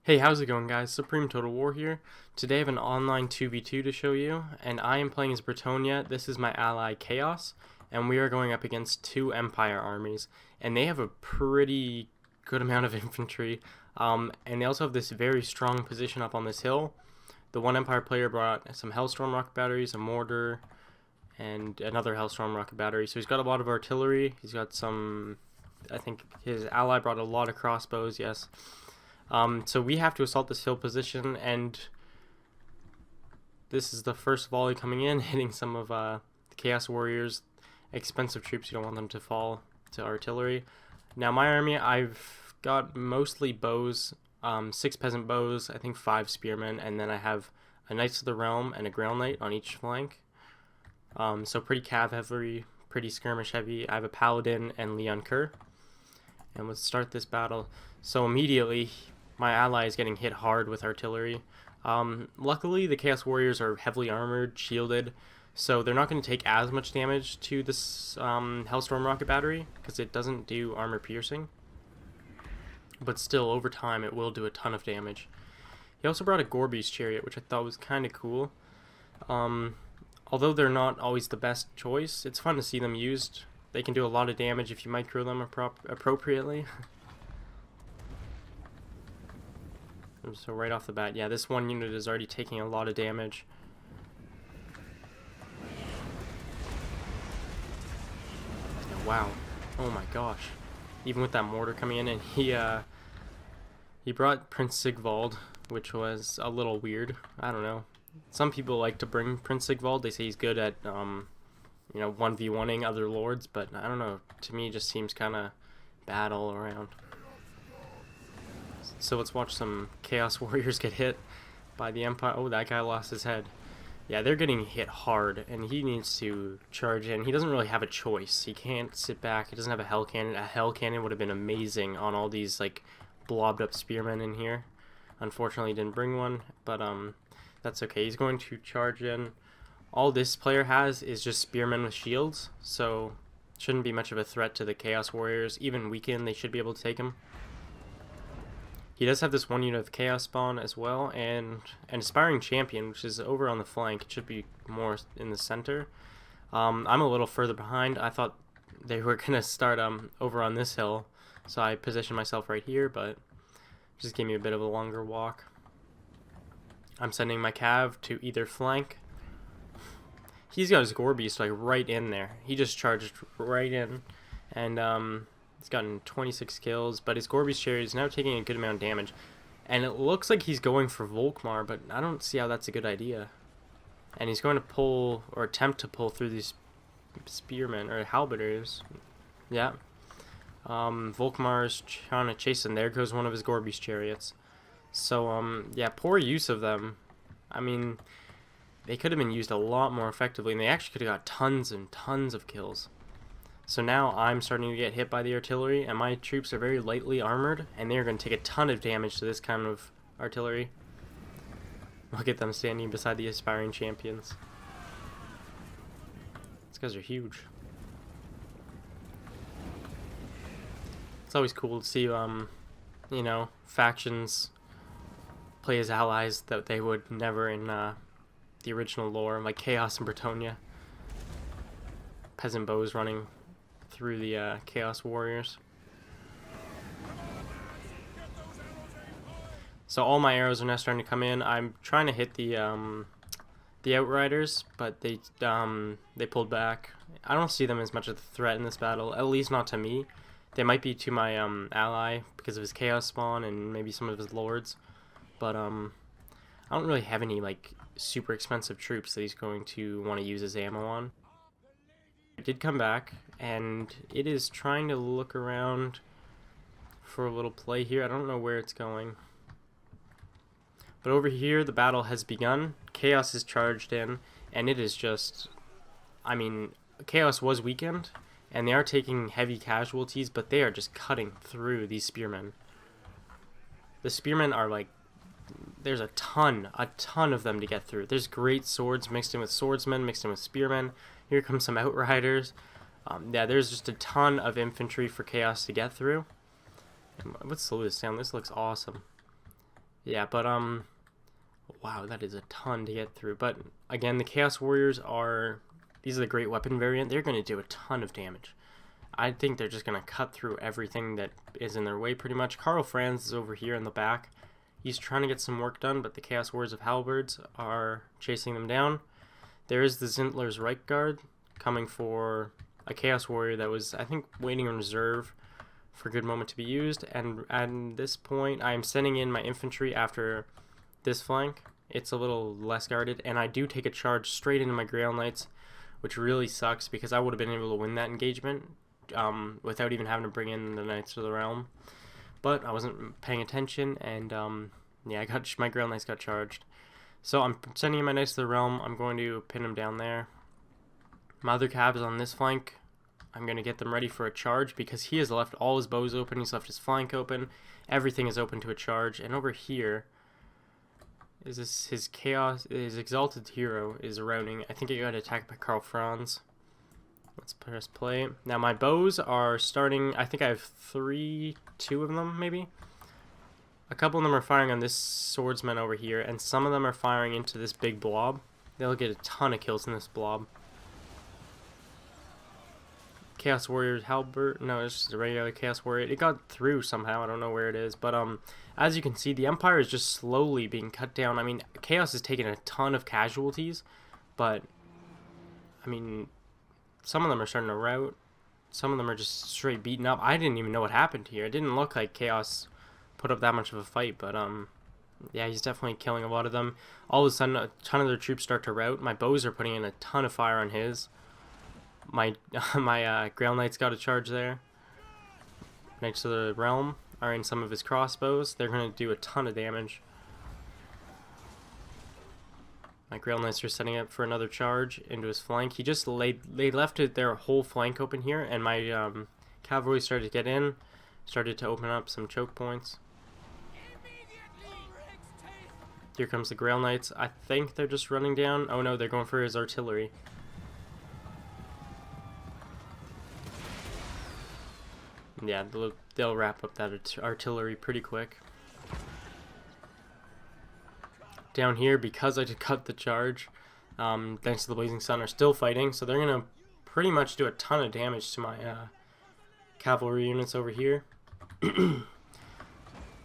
Hey, how's it going, guys? Supreme Total War here. Today I have an online 2v2 to show you, and I am playing as Bretonia. This is my ally Chaos, and we are going up against two Empire armies, and they have a pretty good amount of infantry, and they also have this very strong position up on this hill. The one Empire player brought some Hellstorm rocket batteries, a mortar, and another Hellstorm rocket battery, so he's got a lot of artillery. He's got some, I think his ally brought a lot of crossbows, yes. So we have to assault this hill position, and this is the first volley coming in, hitting some of the Chaos Warriors' expensive troops. You don't want them to fall to artillery. Now my army, I've got mostly bows, 6 peasant bows, I think 5 spearmen, and then I have a Knights of the Realm and a Grail Knight on each flank. So pretty cav heavy, pretty skirmish heavy. I have a Paladin and Leon Kerr. And let's start this battle. So immediately, my ally is getting hit hard with artillery. Luckily, the Chaos Warriors are heavily armored, shielded, so they're not going to take as much damage to this Hellstorm rocket battery, because it doesn't do armor piercing. But still, over time, it will do a ton of damage. He also brought a Gorby's Chariot, which I thought was kind of cool. Although they're not always the best choice, it's fun to see them used. They can do a lot of damage if you micro them appropriately. So right off the bat, yeah, this one unit is already taking a lot of damage. Wow. Oh my gosh. Even with that mortar coming in, and he brought Prince Sigvald, which was a little weird. I don't know. Some people like to bring Prince Sigvald. They say he's good at 1v1ing other lords, but I don't know. To me, it just seems kind of bad all around. So let's watch some Chaos Warriors get hit by the Empire. Oh, that guy lost his head. Yeah, they're getting hit hard, and he needs to charge in. He doesn't really have a choice. He can't sit back. He doesn't have a Hell Cannon. A Hell Cannon would have been amazing on all these, like, blobbed up spearmen in here. Unfortunately, he didn't bring one, but that's okay. He's going to charge in. All this player has is just spearmen with shields, so shouldn't be much of a threat to the Chaos Warriors. Even weakened, they should be able to take him. He does have this one unit of Chaos Spawn as well, and an Aspiring Champion, which is over on the flank. It should be more in the center. I'm a little further behind. I thought they were going to start over on this hill, so I positioned myself right here, but just gave me a bit of a longer walk. I'm sending my cav to either flank. He's got his Gorbeast like right in there. He just charged right in, and he's gotten 26 kills, but his Gorby's Chariot is now taking a good amount of damage. And it looks like he's going for Volkmar, but I don't see how that's a good idea. And he's going to pull, or attempt to pull through these spearmen, or halberders. Yeah. Volkmar's trying to chase him. There goes one of his Gorby's Chariots. So, yeah, poor use of them. I mean, they could have been used a lot more effectively, and they actually could have got tons and tons of kills. So now I'm starting to get hit by the artillery, and my troops are very lightly armored, and they're going to take a ton of damage to this kind of artillery. Look at them standing beside the Aspiring Champions. These guys are huge. It's always cool to see, you know, factions play as allies that they would never in the original lore, like Chaos and Bretonia. Peasant bows running through the Chaos Warriors. So all my arrows are now starting to come in. I'm trying to hit the Outriders, but they pulled back. I don't see them as much of a threat in this battle, at least not to me. They might be to my ally because of his Chaos Spawn and maybe some of his lords, but I don't really have any like super expensive troops that he's going to want to use his ammo on. It did come back, and it is trying to look around for a little play here. I don't know where it's going. But over here, the battle has begun. Chaos is charged in, and it is just... I mean, Chaos was weakened, and they are taking heavy casualties, but they are just cutting through these spearmen. The spearmen are like... There's a ton of them to get through. There's great swords mixed in with swordsmen, mixed in with spearmen. Here come some Outriders. Yeah, there's just a ton of infantry for Chaos to get through. Let's slow this down. This looks awesome. Yeah, but wow, that is a ton to get through. But again, the Chaos Warriors are, these are the great weapon variant. They're going to do a ton of damage. I think they're just going to cut through everything that is in their way pretty much. Karl Franz is over here in the back. He's trying to get some work done, but the Chaos Warriors of Halberds are chasing them down. There is the Zintler's Right Guard coming for a Chaos Warrior that was, I think, waiting in reserve for a good moment to be used. And at this point, I am sending in my infantry after this flank. It's a little less guarded, and I do take a charge straight into my Grail Knights, which really sucks because I would have been able to win that engagement without even having to bring in the Knights of the Realm. But I wasn't paying attention, and yeah, my Grail Knights got charged. So I'm sending in my Knights of the Realm. I'm going to pin them down there. My other cav is on this flank. I'm going to get them ready for a charge because he has left all his bows open. He's left his flank open. Everything is open to a charge. And over here is his Exalted Hero is routing. I think he got attacked by Karl Franz. Let's press play. Now my bows are starting. I think I have two of them maybe. A couple of them are firing on this swordsman over here, and some of them are firing into this big blob. They'll get a ton of kills in this blob. Chaos Warriors Halberd. No, it's just a regular Chaos Warrior. It got through somehow. I don't know where it is, but as you can see, the Empire is just slowly being cut down. I mean, Chaos is taking a ton of casualties, but I mean, some of them are starting to rout. Some of them are just straight beaten up. I didn't even know what happened here. It didn't look like Chaos put up that much of a fight, but yeah, he's definitely killing a lot of them. All of a sudden, a ton of their troops start to rout. My bows are putting in a ton of fire on his. My Grail Knights got a charge there. Knights of the Realm are in some of his crossbows. They're going to do a ton of damage. My Grail Knights are setting up for another charge into his flank. He just left their whole flank open here, and my cavalry started to get in, started to open up some choke points. Here comes the Grail Knights. I think they're just running down. Oh no, they're going for his artillery. Yeah, they'll wrap up that artillery pretty quick. Down here, because I just cut the charge, thanks to the Blazing Sun, are still fighting, so they're going to pretty much do a ton of damage to my cavalry units over here.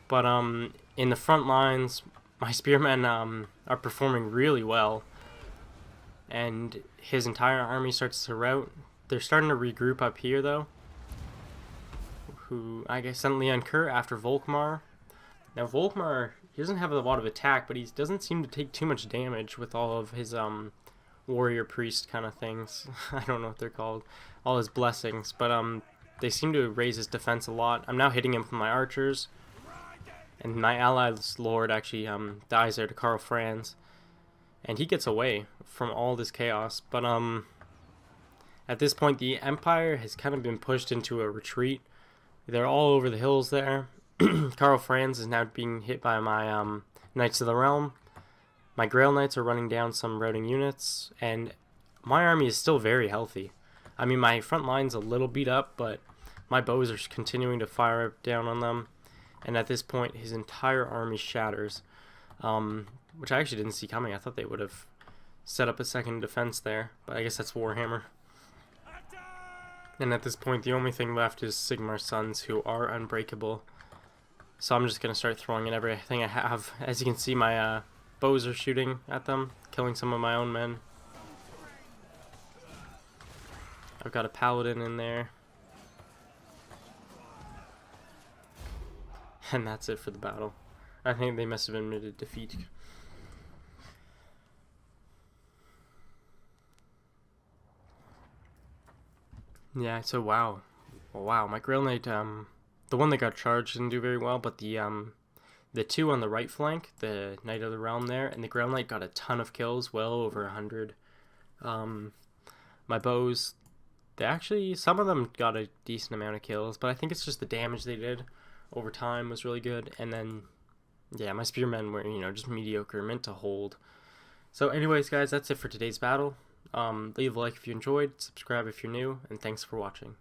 But in the front lines, my spearmen are performing really well, and his entire army starts to rout. They're starting to regroup up here, though. Who I guess sent Leon Kerr after Volkmar. Now Volkmar, he doesn't have a lot of attack, but he doesn't seem to take too much damage with all of his warrior priest kind of things. I don't know what they're called. All his blessings, but they seem to raise his defense a lot. I'm now hitting him with my archers, and my ally's lord actually dies there to Karl Franz, and he gets away from all this chaos. But at this point, the Empire has kind of been pushed into a retreat. They're all over the hills there. Karl Franz is now being hit by my Knights of the Realm. My Grail Knights are running down some routing units, and my army is still very healthy. I mean, my front line's a little beat up, but my bows are continuing to fire down on them. And at this point, his entire army shatters, which I actually didn't see coming. I thought they would have set up a second defense there, but I guess that's Warhammer. And at this point, the only thing left is Sigmar's sons, who are unbreakable. So I'm just going to start throwing in everything I have. As you can see, my bows are shooting at them, killing some of my own men. I've got a paladin in there. And that's it for the battle. I think they must have admitted defeat. Yeah, so wow. Wow, my Grail Knight, the one that got charged didn't do very well, but the two on the right flank, the Knight of the Realm there, and the Grail Knight got a ton of kills, well over 100. My bows, some of them got a decent amount of kills, but I think it's just the damage they did over time was really good. And then, yeah, my spearmen were, just mediocre, meant to hold. So anyways, guys, that's it for today's battle. Leave a like if you enjoyed, subscribe if you're new, and thanks for watching.